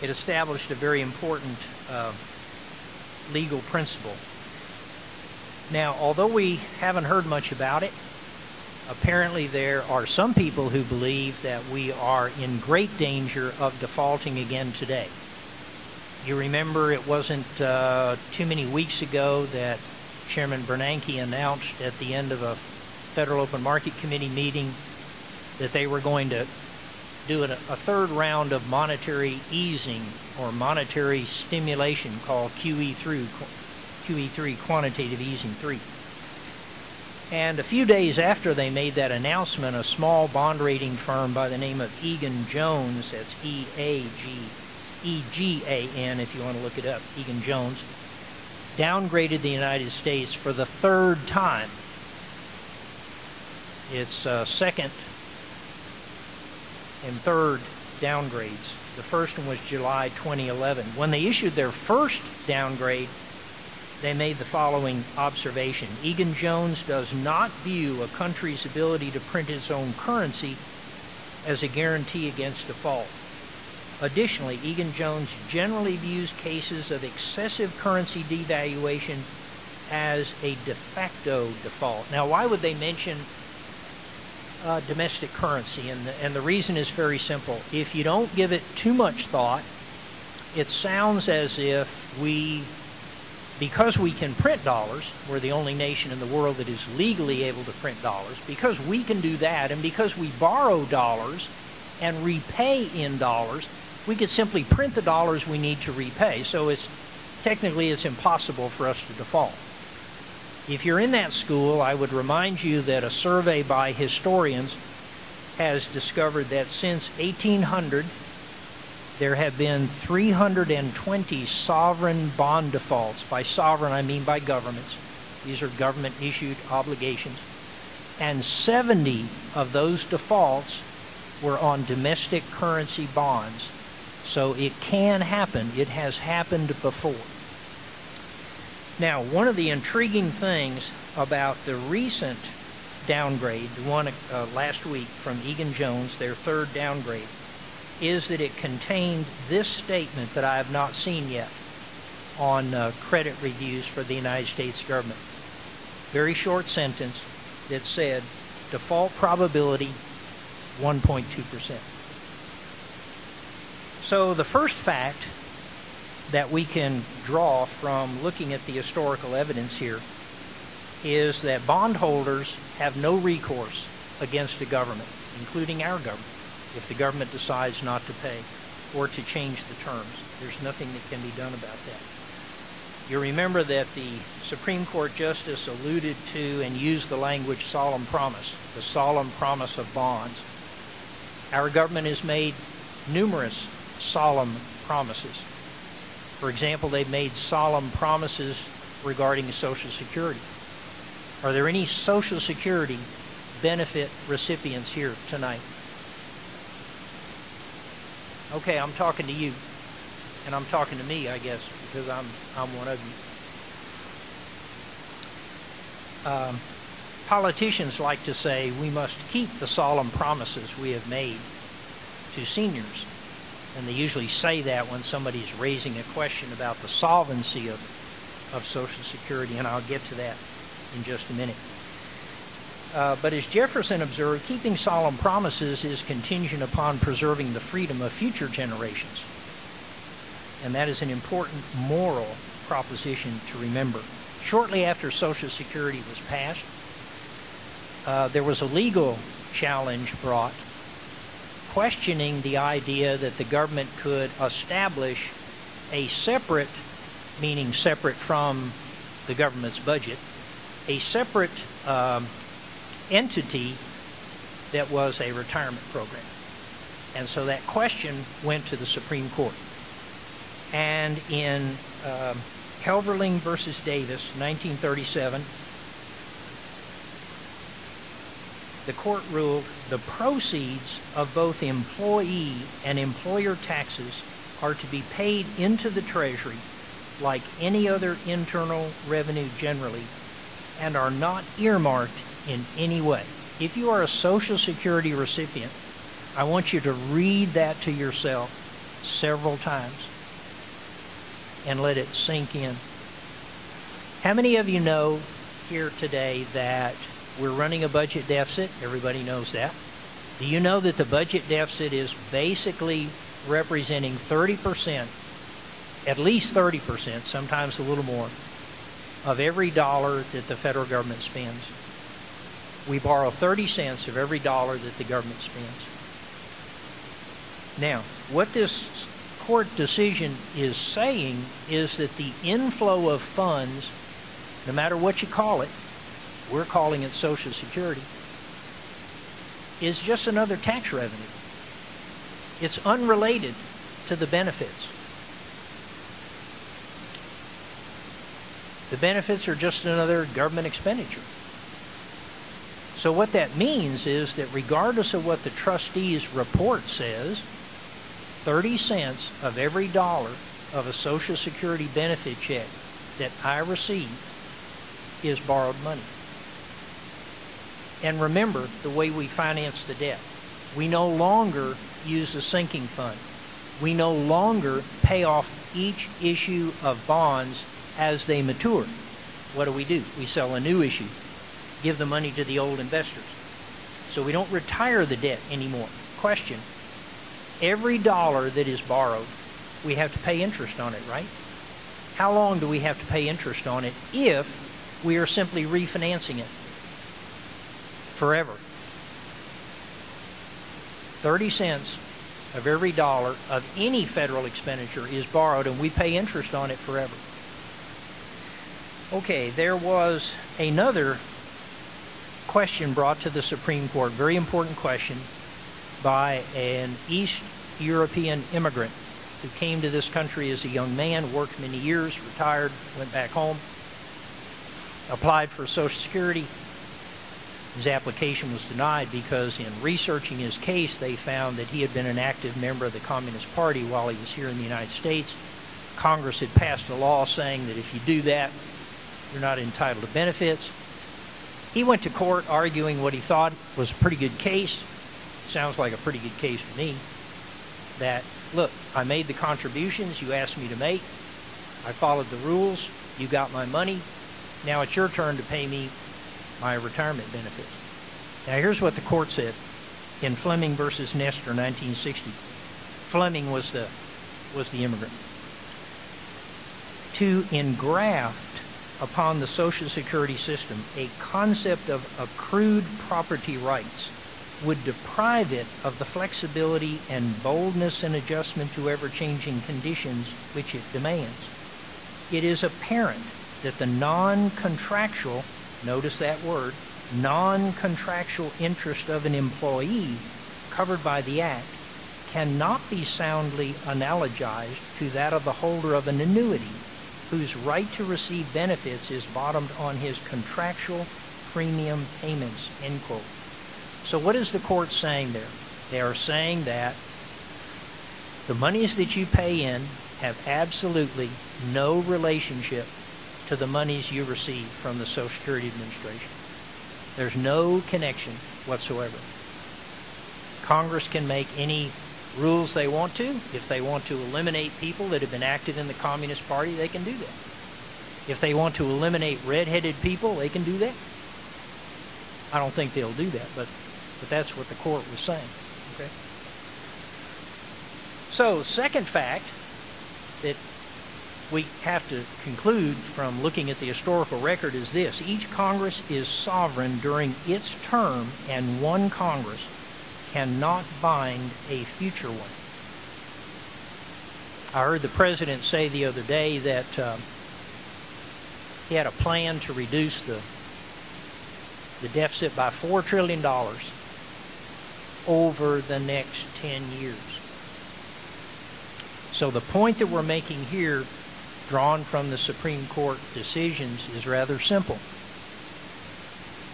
It established a very important legal principle. Now, although we haven't heard much about it, apparently there are some people who believe that we are in great danger of defaulting again today. You remember it wasn't too many weeks ago that Chairman Bernanke announced at the end of a Federal Open Market Committee meeting that they were going to do a third round of monetary easing or monetary stimulation called QE3, Quantitative Easing 3. And a few days after they made that announcement, a small bond rating firm by the name of Egan-Jones, that's E-A-G-E-G-A-N if you want to look it up, Egan-Jones, downgraded the United States for the third time. It's second and third downgrades. The first one was July 2011. When they issued their first downgrade, they made the following observation. Egan-Jones does not view a country's ability to print its own currency as a guarantee against default. Additionally, Egan-Jones generally views cases of excessive currency devaluation as a de facto default. Now, why would they mention domestic currency? And the reason is very simple. If you don't give it too much thought, it sounds as if because we can print dollars, we're the only nation in the world that is legally able to print dollars, because we can do that, and because we borrow dollars and repay in dollars, we could simply print the dollars we need to repay. So technically it's impossible for us to default. If you're in that school, I would remind you that a survey by historians has discovered that since 1800, there have been 320 sovereign bond defaults. By sovereign, I mean by governments. These are government-issued obligations. And 70 of those defaults were on domestic currency bonds. So it can happen. It has happened before. Now, one of the intriguing things about the recent downgrade, the one last week from Egan-Jones, their third downgrade, is that it contained this statement that I have not seen yet on credit reviews for the United States government. Very short sentence that said, default probability 1.2%. So the first fact that we can draw from looking at the historical evidence here is that bondholders have no recourse against the government, including our government, if the government decides not to pay or to change the terms. There's nothing that can be done about that. You remember that the Supreme Court Justice alluded to and used the language solemn promise, the solemn promise of bonds. Our government has made numerous solemn promises. For example, they've made solemn promises regarding Social Security. Are there any Social Security benefit recipients here tonight? Okay, I'm talking to you, and I'm talking to me, I guess, because I'm one of you. Politicians like to say we must keep the solemn promises we have made to seniors, and they usually say that when somebody's raising a question about the solvency of Social Security, and I'll get to that in just a minute. But as Jefferson observed, keeping solemn promises is contingent upon preserving the freedom of future generations. And that is an important moral proposition to remember. Shortly after Social Security was passed, there was a legal challenge brought questioning the idea that the government could establish a separate, meaning separate from the government's budget, a separate entity that was a retirement program. And so that question went to the Supreme Court. And in Helverling versus Davis, 1937, the court ruled the proceeds of both employee and employer taxes are to be paid into the Treasury like any other internal revenue generally, and are not earmarked in any way. If you are a Social Security recipient, I want you to read that to yourself several times and let it sink in. How many of you know here today that we're running a budget deficit? Everybody knows that. Do you know that the budget deficit is basically representing 30%, at least 30%, sometimes a little more, of every dollar that the federal government spends? We borrow 30 cents of every dollar that the government spends. Now, what this court decision is saying is that the inflow of funds, no matter what you call it, we're calling it Social Security, is just another tax revenue. It's unrelated to the benefits. The benefits are just another government expenditure. So what that means is that regardless of what the trustee's report says, 30 cents of every dollar of a Social Security benefit check that I receive is borrowed money. And remember the way we finance the debt. We no longer use a sinking fund. We no longer pay off each issue of bonds as they mature. What do? We sell a new issue, give the money to the old investors. So we don't retire the debt anymore. Question: every dollar that is borrowed, we have to pay interest on it, right? How long do we have to pay interest on it if we are simply refinancing it? Forever. 30 cents of every dollar of any federal expenditure is borrowed, and we pay interest on it forever. Okay, there was another question brought to the Supreme Court, very important question, by an East European immigrant who came to this country as a young man, worked many years, retired, went back home, applied for Social Security. His application was denied because in researching his case, they found that he had been an active member of the Communist Party while he was here in the United States. Congress had passed a law saying that if you do that, you're not entitled to benefits. He went to court arguing what he thought was a pretty good case. Sounds like a pretty good case to me. That, look, I made the contributions you asked me to make. I followed the rules. You got my money. Now it's your turn to pay me my retirement benefits. Now here's what the court said in Fleming versus Nestor, 1960. Fleming was the immigrant. To engraft upon the Social Security system a concept of accrued property rights would deprive it of the flexibility and boldness and adjustment to ever-changing conditions which it demands. It is apparent that the non-contractual, notice that word, non-contractual interest of an employee covered by the Act cannot be soundly analogized to that of the holder of an annuity whose right to receive benefits is bottomed on his contractual premium payments, end quote. So what is the court saying there? They are saying that the monies that you pay in have absolutely no relationship to the monies you receive from the Social Security Administration. There's no connection whatsoever. Congress can make any rules they want to. If they want to eliminate people that have been active in the Communist Party, they can do that. If they want to eliminate red-headed people, they can do that. I don't think they'll do that, but that's what the court was saying. Okay. So, second fact that we have to conclude from looking at the historical record is this: each Congress is sovereign during its term, and one Congress cannot bind a future one. I heard the president say the other day that he had a plan to reduce the deficit by $4 trillion over the next 10 years. So the point that we're making here, drawn from the Supreme Court decisions, is rather simple.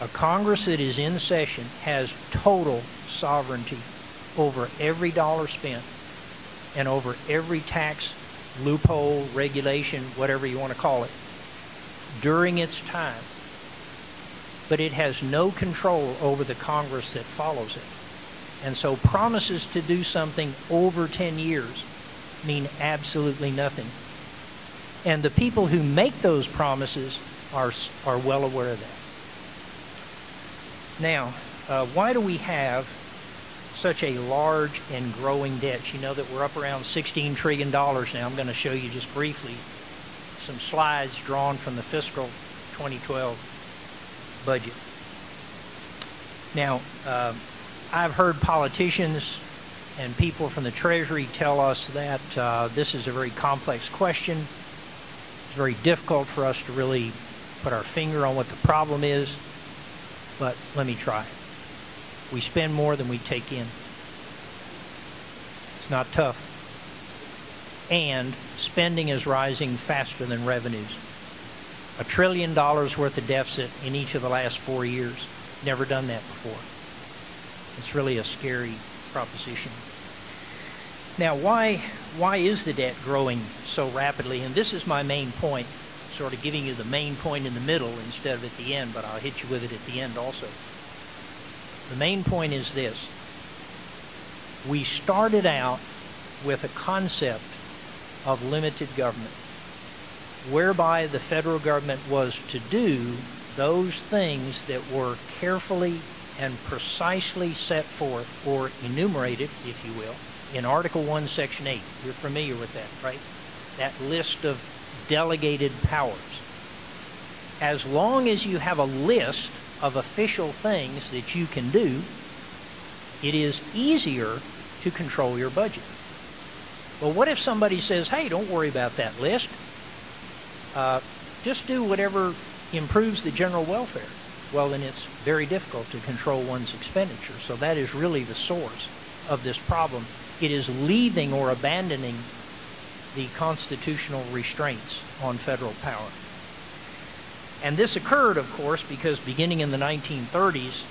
A Congress that is in session has total sovereignty over every dollar spent and over every tax loophole, regulation, whatever you want to call it, during its time. But it has no control over the Congress that follows it. And so promises to do something over 10 years mean absolutely nothing. And the people who make those promises are well aware of that. Now, why do we have such a large and growing debt? You know that we're up around $16 trillion now. I'm going to show you just briefly some slides drawn from the fiscal 2012 budget. Now, I've heard politicians and people from the Treasury tell us that this is a very complex question. It's very difficult for us to really put our finger on what the problem is, but let me try. We spend more than we take in. It's not tough. And spending is rising faster than revenues. $1 trillion worth of deficit in each of the last 4 years. Never done that before. It's really a scary proposition. Now, why is the debt growing so rapidly? And this is my main point, sort of giving you the main point in the middle instead of at the end, but I'll hit you with it at the end also. The main point is this. We started out with a concept of limited government, whereby the federal government was to do those things that were carefully and precisely set forth or enumerated, if you will, in Article 1, Section 8. You're familiar with that, right? That list of delegated powers. As long as you have a list of official things that you can do, it is easier to control your budget. Well, what if somebody says, hey, don't worry about that list. Just do whatever improves the general welfare. Well, then it's very difficult to control one's expenditure. So that is really the source of this problem. It is leaving or abandoning the constitutional restraints on federal power. And this occurred, of course, because beginning in the 1930s,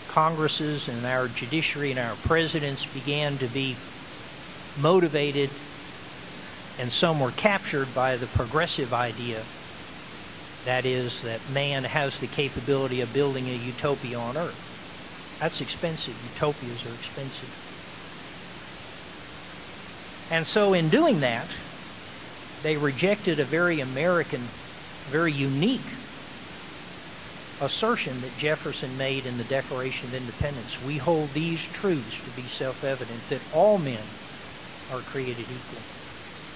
Congresses and our judiciary and our presidents began to be motivated, and some were captured by the progressive idea. That is, that man has the capability of building a utopia on earth. That's expensive. Utopias are expensive. And so in doing that, they rejected a very American, very unique assertion that Jefferson made in the Declaration of Independence. We hold these truths to be self-evident, that all men are created equal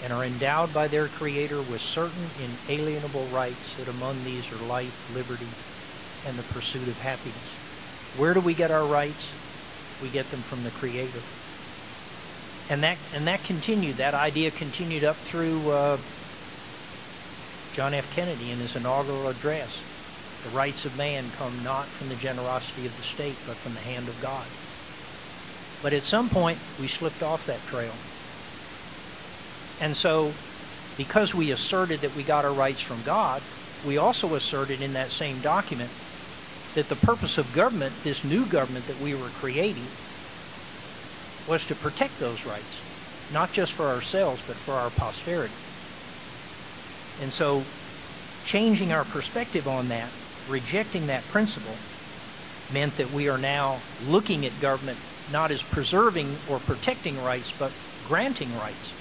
and are endowed by their Creator with certain inalienable rights, that among these are life, liberty, and the pursuit of happiness. Where do we get our rights? We get them from the Creator. And that continued, that idea continued up through John F. Kennedy in his inaugural address. The rights of man come not from the generosity of the state, but from the hand of God. But at some point, we slipped off that trail. And so, because we asserted that we got our rights from God, we also asserted in that same document that the purpose of government, this new government that we were creating, was to protect those rights, not just for ourselves, but for our posterity. And so, changing our perspective on that, rejecting that principle, meant that we are now looking at government not as preserving or protecting rights, but granting rights.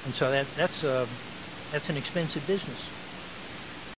And so that's an expensive business.